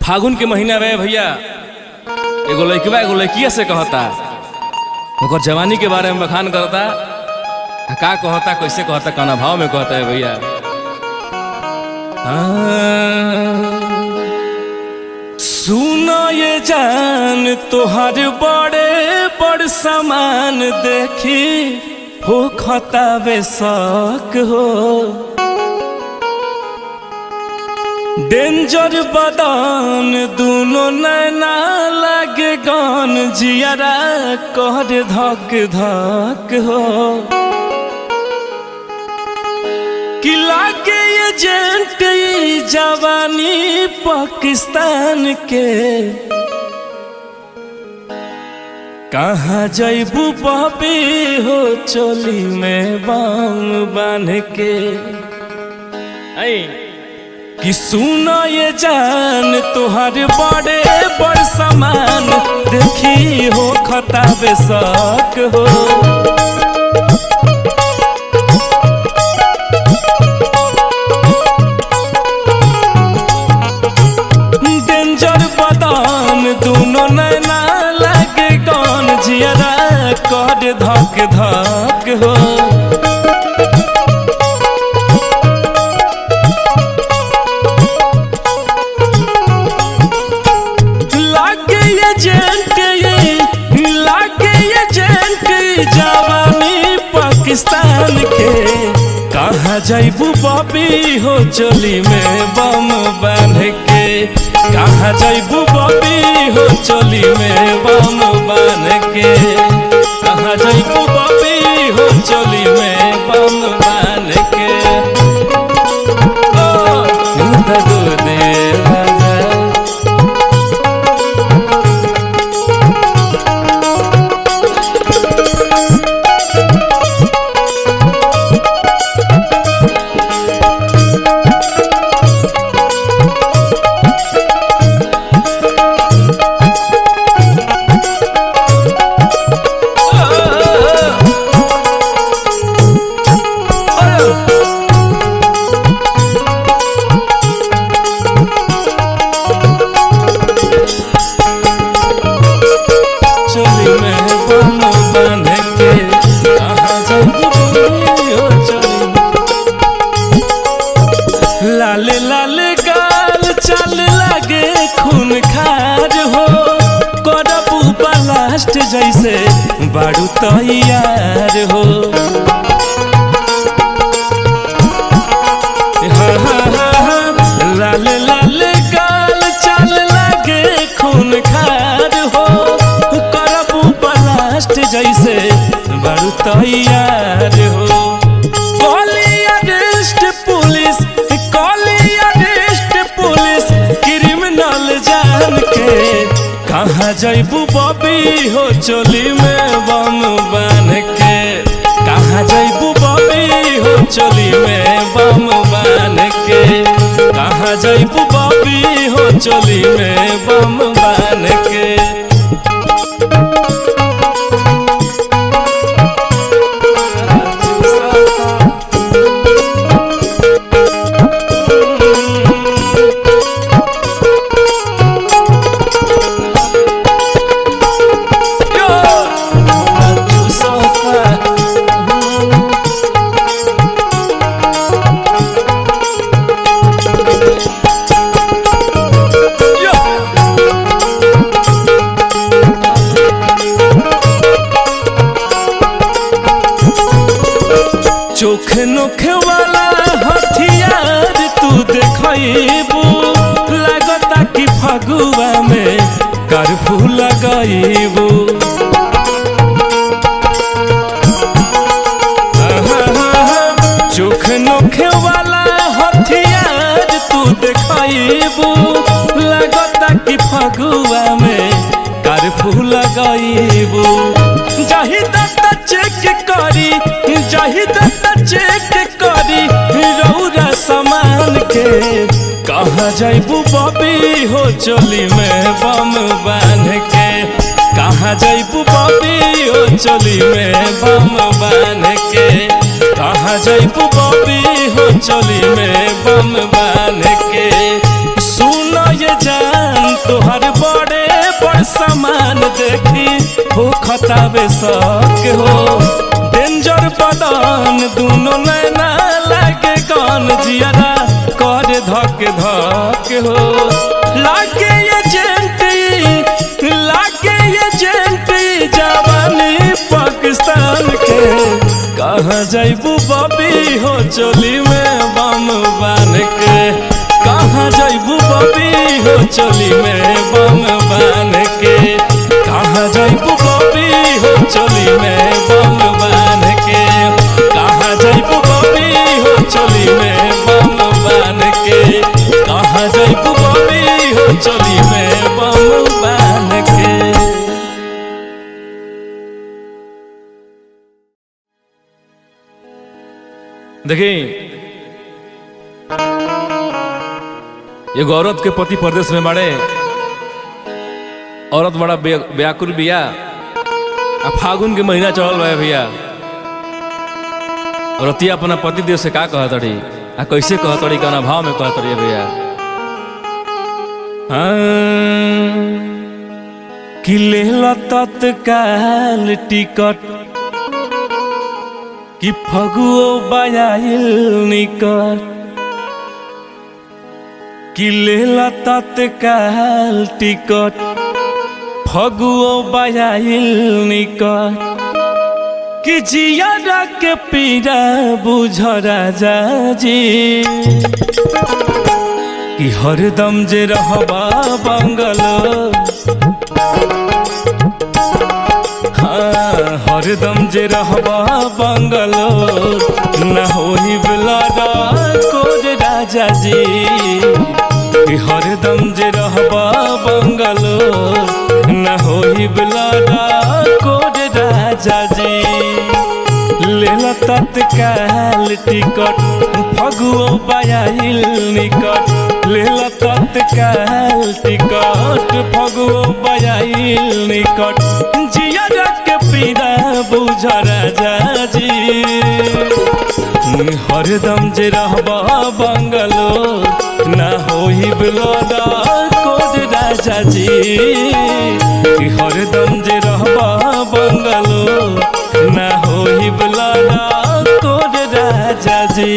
फागुन के महीना में भैया एगो लड़कवा एगो लड़किया से कहता, ओकर जवानी के बारे में बखान करता। का कहता, कैसे कहता, कौन भाव में कहता है भैया। सुनो ये जान तोहर बड़े बड़ सामान देखी हो खतावे शक हो। डेंजर बदन दोनों नैना लागे गन जियारा कर धक धक हो। कि लागे ये जेंट जवानी पाकिस्तान के। कहाँ जैबू बबी हो चोली में बाम बांध के। कि सुनो ये जान तोहर बड़े बड़ सामान देखी हो खतावे शक हो। डेंजर बदन दोनों नैना लागे गन जियारा कर धक धक हो। जवानी पाकिस्तान के। कहाँ जैबू बबी हो चोली में बम बांध के। कहाँ जैबू बबी हो चोली में बम बांध के। कहाँ जैबू बबी हो चोली में बम बांध के। लाले लाले गाल चल लागे खून खार हो। करबू ब्लास्ट जैसे बारू तैयार हो। लाले लाले गाल चल लागे खून खार हो। करबू ब्लास्ट जैसे बारू तैयार हो। कहाँ जैबू बबी हो चोली में बम बांध के। कहाँ जैबू बबी हो चोली में बम बांध के। कहाँ जैबू बबी हो चोली में बम बांध के। चोख नोख वाला हथियार तू देखबू। लगता कि फगुआ में कर्फ्यू लगाईबू। चोख नोख वाला हथियार तू देखबू। लगता कि फगुआ में कर्फ्यू लगाईबू। जाहि दत्ता चेक करी, जाहि दत्ता चेक करी रौरा सामान के। कहाँ जैबू बबी हो चोली में बम बांध के। कहाँ जैबू बबी हो चोली में बम बांध के। कहाँ जैबू बबी हो चोली में बम बांध के। सुनो ये जान तोहर बड़े बड़ सामान देखी हो खतावे शक हो। डेंजर बदन दोनों नैना लागे गन जियरा करे धक धक हो। लागे एजेंट जवानी पाकिस्तान के कहाँ जाइबू बबी हो चोली में बम बान के। कहाँ जाइबू बबी हो चोली में बम बान के। कहाँ जाइबू बबी हो चोली में बम बान के। कहाँ जाइबू बबी हो चोली में बम बान के। कहाँ जाइबू बबी हो चोली में बम बान के। देखिए एगो औरत के पति प्रदेश में बाड़े। औरत बड़ा व्याकुल बिया। फागुन के महीना चढ़ल बा भैया। औरतिया अपना पति देव से का कहत तड़ी आ कैसे कहत तड़ी कौन भाव में कहत तड़ी भैया। कि लेला तत्काल टिकट कि फगुओ बयाइल निकट। कि लेला तत्काल टिकट फगुओ बयाइल निकट। कि जियारा के पीड़ा बुझ राजा जी। कि हरदम जे रहबा बंगलो हरदम जे रहबा बंगलोर न होई बिलादा कोड राजा जी। हरदम जे रहबा बंगलोर न होई बिलादा कोड राजा जी। लेला तत्काल टिकट फगुओ बयाइल निकट। लेला तत्काल टिकट फगुओ बयाइल निकट। जियारा के पीड़ा बुझ राजा जी। हरदम जे रहबा बंगलोर ना होई बिलादा कोड राजा जी। हरदम जे रहबा बंगलोर ना होई बिलादा कोड राजा जी।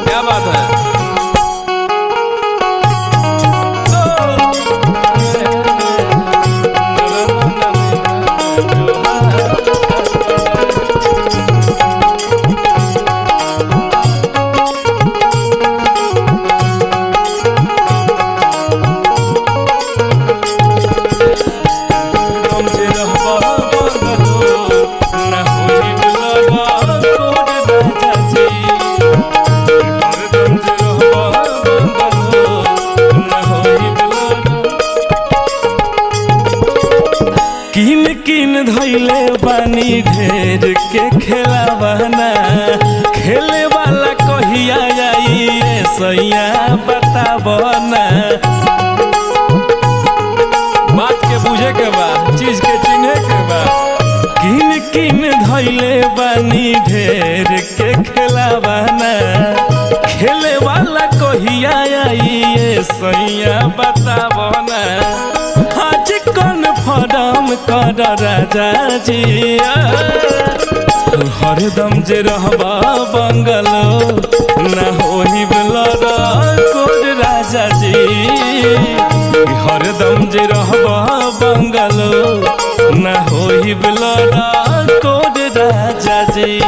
क्या बात है। धैले बानी ढेर के खेलावाना। खेले वाला कहिया आई सैया बतावना। बात के बुझे के बा चीज के चिन्हे के बा। किन किन धैले बानी ढेर के खेलावाना। खेले वाला कहिया आई सैया बतावना। आज कन्फर्म कर राजा जी। हरदम जे रहबा बंगलो ना होई बिलादा कोड राजा जी। हरदम जे रहबा बंगलो ना होई बिलादा कोड राजा जी।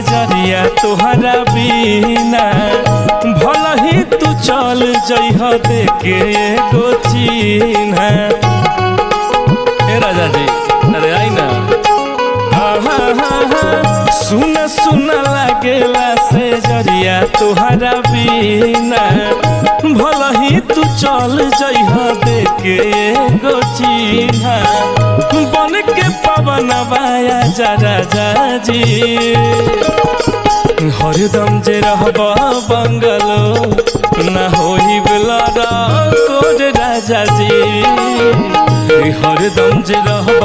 जरिया तोहरा बिना भल ही तू चल जइह देके एगो चिन्हा। ए राजा जी अरे आई ना। सुन सुन लागेला से जरिया तोहरा बिना भल ही तू चल जइह देके एगो चिन्हा। बन के पवन बाया जा राजा जी हरदम जे रहब बंगलो ना होई लड़ा कोड राजा जी। हरदम जे रहब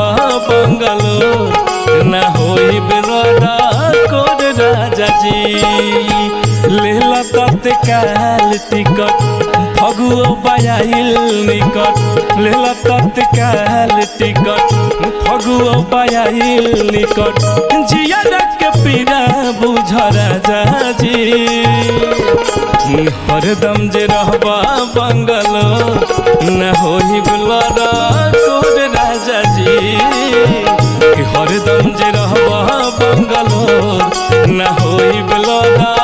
बंगलो ना होई लड़ा कोड राजा जी। लेला तत्काल टिकट फगुओ बयाइल निकट। लेला तत्काल टिकट फगुओ बयाइल निकट। जिया के पीड़ा बुझ राजा जी हरदम जे रहबा बंगलो न होई लड़ा कोड राजा जी। हरदम जे रहबा बंगलो न होई लड़ा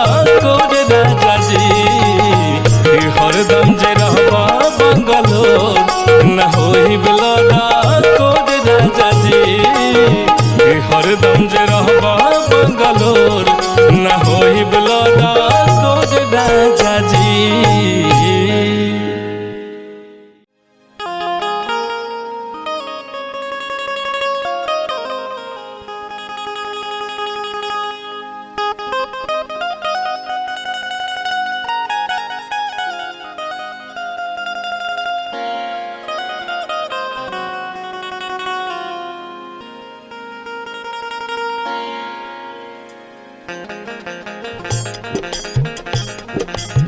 कोड राजा जी। हरदम जे रहबा बंगलो न होई लड़ा कोड राजा जी। हरदम जे रहबा बंगलोर न होई लड़ा कोड राजा जी।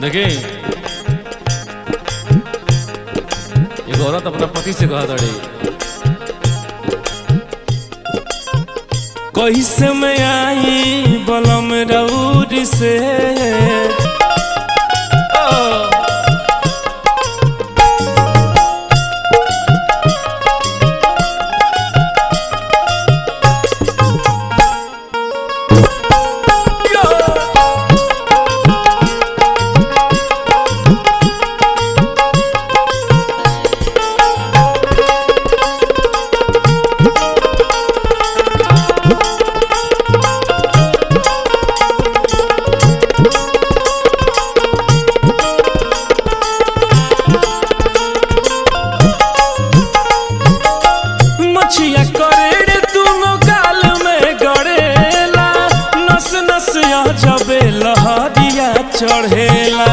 देखिए एक औरत अपना पति से कहा था कैसे में आई बलम रउर से चढ़ेला।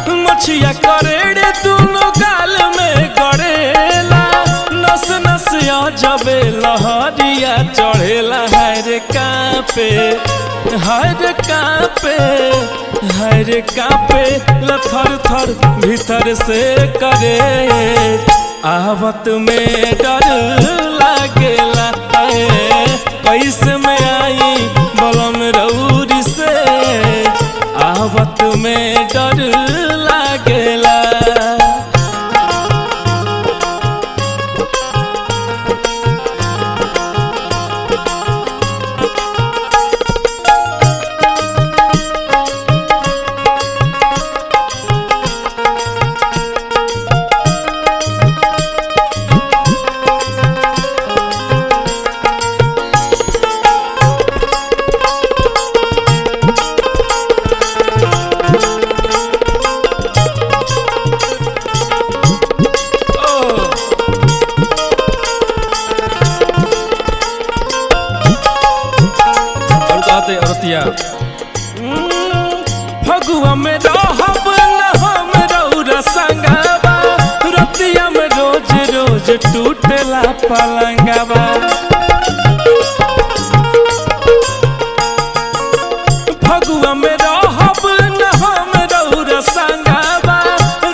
मछिया करेड़े दोनों गाल में गड़ेला। नस नस जबे लहरिया चढ़ेला। हर कापे हर कापे हर कापे लथर थर भीतर से करे। आवत में डर लागेला कैसे में आई बलम रउर से। आवत में डर लागेला। फगुआ में रहब न हम रउरा संगवा। रतिया में रोज रोज टूटेला पलंगवा। फगुआ में रहब न हम रउरा संगवा।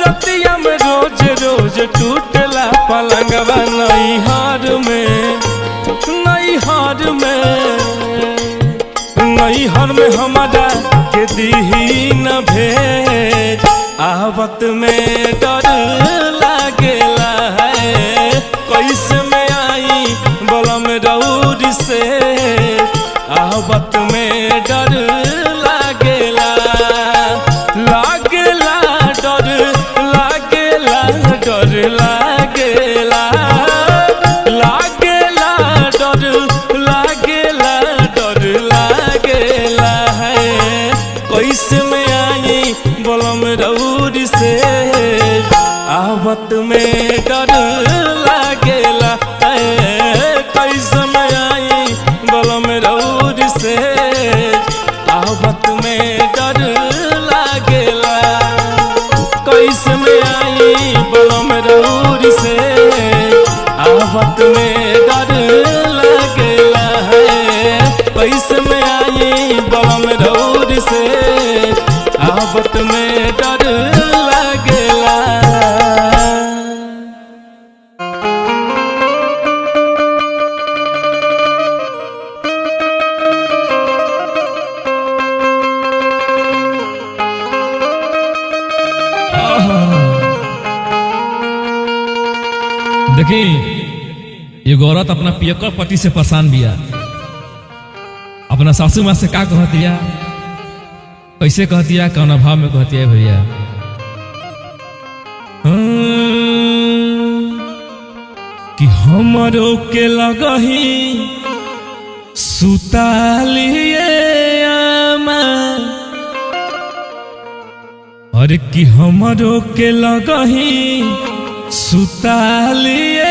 रतिया में रोज रोज टूटेला पलंगवा। नैहर में नैहर में हमारा के दीही न भेज। आवत में डर आवत में डर लागेला कैसे में आई बलम रौर से आवत में डर लागेला कैसे में आई बलम रौर से आवत में डर लागेला कैसे में आई बलम रौर से आवत में डर लागेला। देखी ये औरत अपना पियकर पति से परेशान बिया, अपना सासू माँ से का कहतिया, कैसे कहतिया, कौन भाव में कहतिया भैया। कि हमरो के लगही सुतालिए आमा, अरे कि हमरो के लगही सुतालिए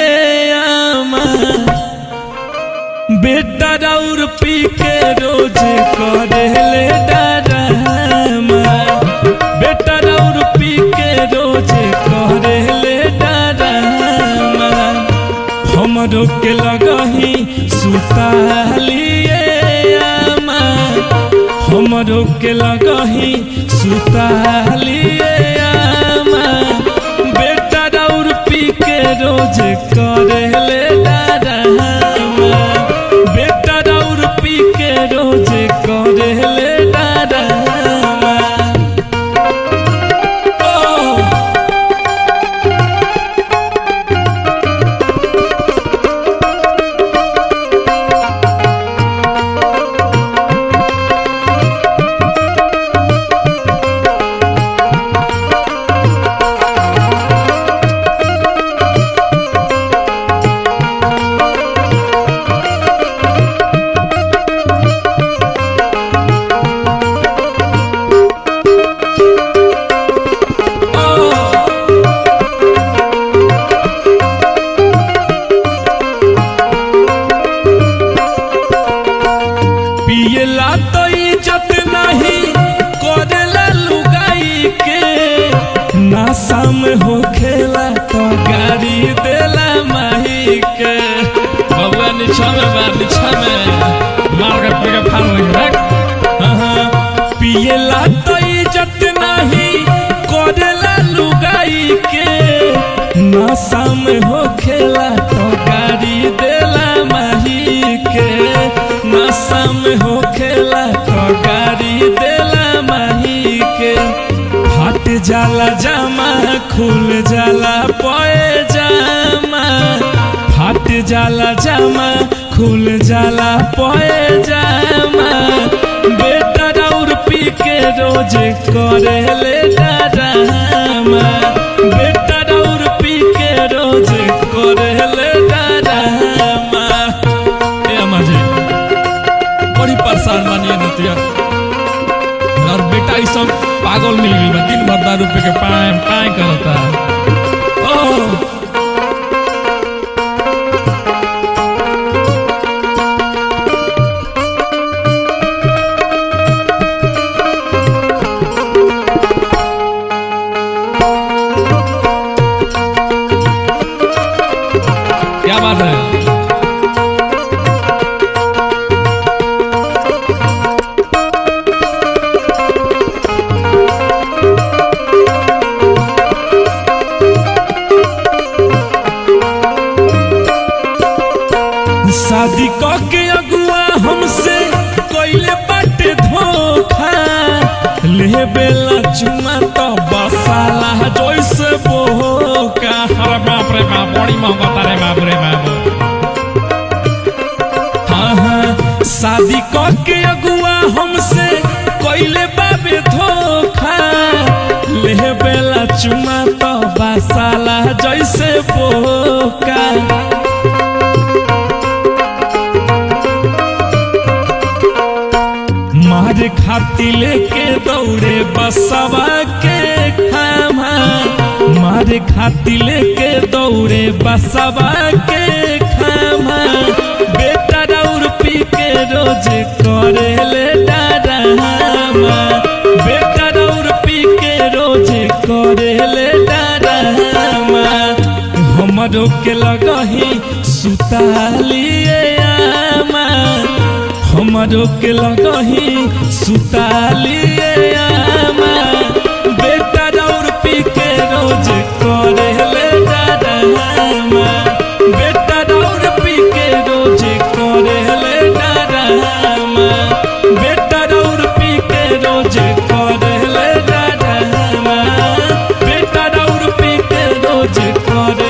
आमा, बेटा राउर पी के रोज करेले डरामा, बेटा राउर पी के रोज करेले डरामा, हमरो के लगही सुतालिए आमा, हमरो के लगही सुतालिए आमा, बेटा राउर पी के रोज करेले डरामा, बेटा राउर पी के रोज करेले डरामा। पियला तो इज्जत नहीं करेला लुगाई के, नशा में हो खेला तो गाड़ी देला माही के। बबुआ निछा में मार, निछा में मार के पेट फाड़ लगे। पियला तो इज्जत नहीं करेला लुगाई के, नशा में हो खेला तो गाड़ी देला माही के, नशा में हो खेला तो गाड़ी देला माही के। फट जाला जामा खुल जाला पोए जामा, फट जाला जामा खुल जाला पोए जामा, बेटा राउर पी के रोज करेले डरामा, बेटा राउर पी के रोज करेले डरामा। ए अम्मा जी बड़ी परेशान मानिए नतिया, और बेटा ये सब पागल मिल गई बा, दिन भर दारू पी के पाए पाए करता। क्या बात है? शादी के अगुआ हमसे कोइले बाटे धोखा, ले बेला चुमा तो बसाला जैसे बोका। अरे बाप रे बाप, बड़ी मोहब्बत रे बाप रे बाप। हाँ शादी के अगुआ हमसे कोइले बाबे धोखा, ले बेला चुमा तो बसाला जैसे बोका। मारे खाती लेके दौड़े बसवा के खामा, हमारे खाती लेके दौड़े बसवा के खामा बेटा राउर पी के रोज करे ले डरामा बेटा राउर पी के रोज करे ले डरामा हमरो के लगही सुतालिए आमा हमरो के लगही सुतालिए आमा बेटा राउर पी के रोज करे ले डरामा बेटा राउर पी के रोज करे ले डरामा बेटा राउर पी के रोज करे ले डरामा बेटा राउर पी के रोज करे